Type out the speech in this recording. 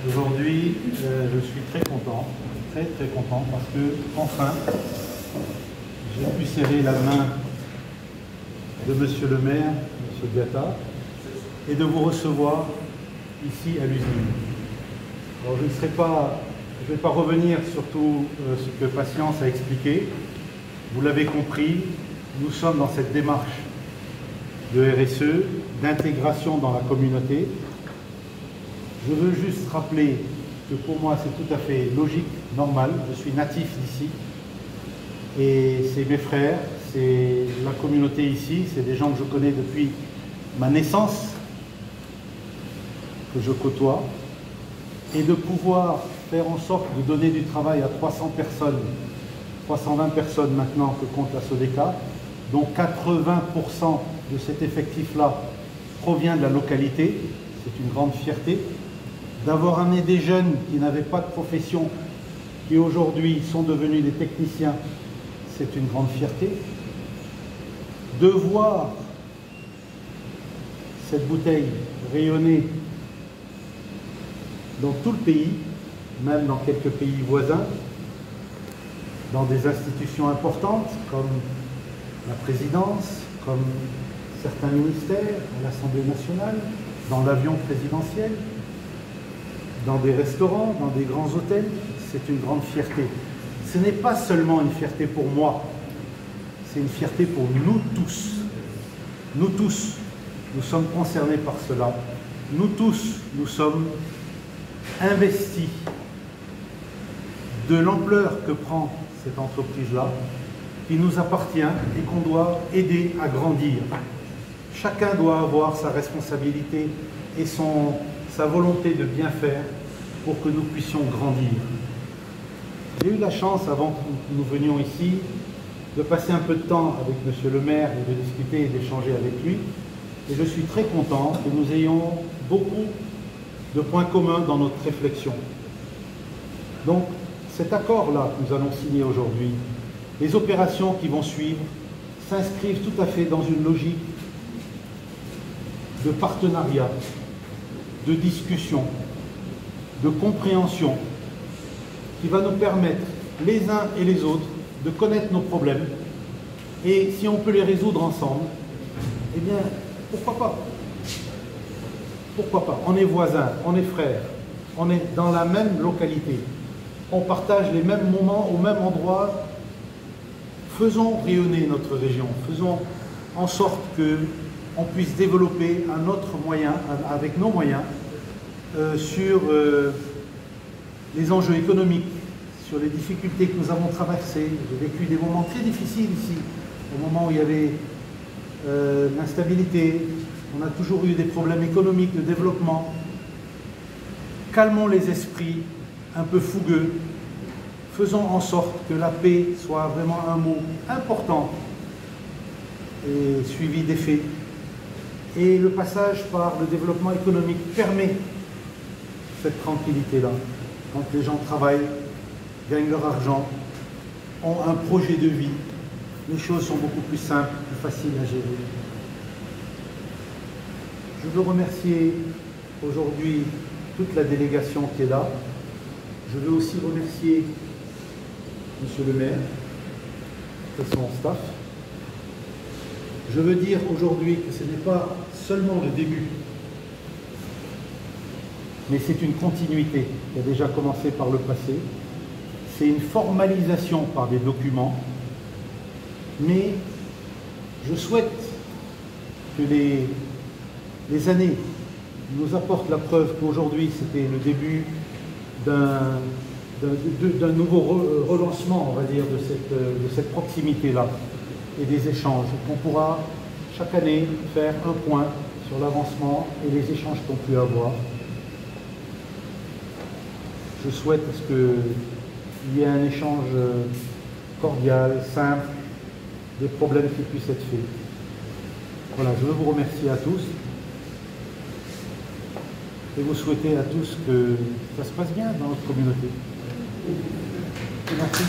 Aujourd'hui, je suis très content parce que, enfin, j'ai pu serrer la main de Monsieur le maire, Monsieur Gattaz, et de vous recevoir ici à l'usine. Alors, je ne vais pas revenir sur tout ce que Patience a expliqué. Vous l'avez compris, nous sommes dans cette démarche de RSE, d'intégration dans la communauté. Je veux juste rappeler que pour moi c'est tout à fait logique, normal. Je suis natif d'ici et c'est mes frères, c'est la communauté ici, c'est des gens que je connais depuis ma naissance, que je côtoie, et de pouvoir faire en sorte de donner du travail à 300 personnes, 320 personnes maintenant que compte la Sodeca, dont 80% de cet effectif-là provient de la localité. C'est une grande fierté. D'avoir amené des jeunes qui n'avaient pas de profession, qui aujourd'hui sont devenus des techniciens, c'est une grande fierté. De voir cette bouteille rayonner dans tout le pays, même dans quelques pays voisins, dans des institutions importantes comme la présidence, comme certains ministères, à l'Assemblée nationale, dans l'avion présidentiel, dans des restaurants, dans des grands hôtels, c'est une grande fierté. Ce n'est pas seulement une fierté pour moi, c'est une fierté pour nous tous. Nous tous, nous sommes concernés par cela. Nous tous, nous sommes investis de l'ampleur que prend cette entreprise-là, qui nous appartient et qu'on doit aider à grandir. Chacun doit avoir sa responsabilité et sa volonté de bien faire pour que nous puissions grandir. J'ai eu la chance, avant que nous venions ici, de passer un peu de temps avec Monsieur le maire et de discuter et d'échanger avec lui. Et je suis très content que nous ayons beaucoup de points communs dans notre réflexion. Donc, cet accord-là que nous allons signer aujourd'hui, les opérations qui vont suivre, s'inscrivent tout à fait dans une logique de partenariat, de discussion, de compréhension, qui va nous permettre, les uns et les autres, de connaître nos problèmes, et si on peut les résoudre ensemble, eh bien, pourquoi pas? Pourquoi pas? On est voisins, on est frères, on est dans la même localité, on partage les mêmes moments au même endroit. Faisons rayonner notre région, faisons en sorte qu'on puisse développer un autre moyen, avec nos moyens, sur les enjeux économiques, sur les difficultés que nous avons traversées. J'ai vécu des moments très difficiles ici, au moment où il y avait l'instabilité. On a toujours eu des problèmes économiques, de développement. Calmons les esprits un peu fougueux. Faisons en sorte que la paix soit vraiment un mot important et suivi d'effets. Et le passage par le développement économique permet cette tranquillité-là. Quand les gens travaillent, gagnent leur argent, ont un projet de vie, les choses sont beaucoup plus simples, plus faciles à gérer. Je veux remercier aujourd'hui toute la délégation qui est là. Je veux aussi remercier Monsieur le maire et son staff. Je veux dire aujourd'hui que ce n'est pas seulement le début, mais c'est une continuité qui a déjà commencé par le passé. C'est une formalisation par des documents, mais je souhaite que les années nous apportent la preuve qu'aujourd'hui c'était le début d'un nouveau relancement, on va dire, de cette proximité-là et des échanges, qu'on pourra chaque année faire un point sur l'avancement et les échanges qu'on peut avoir. Je souhaite qu'il y ait un échange cordial, simple, des problèmes qui puissent être faits. Voilà, je veux vous remercier à tous et vous souhaiter à tous que ça se passe bien dans notre communauté. Merci.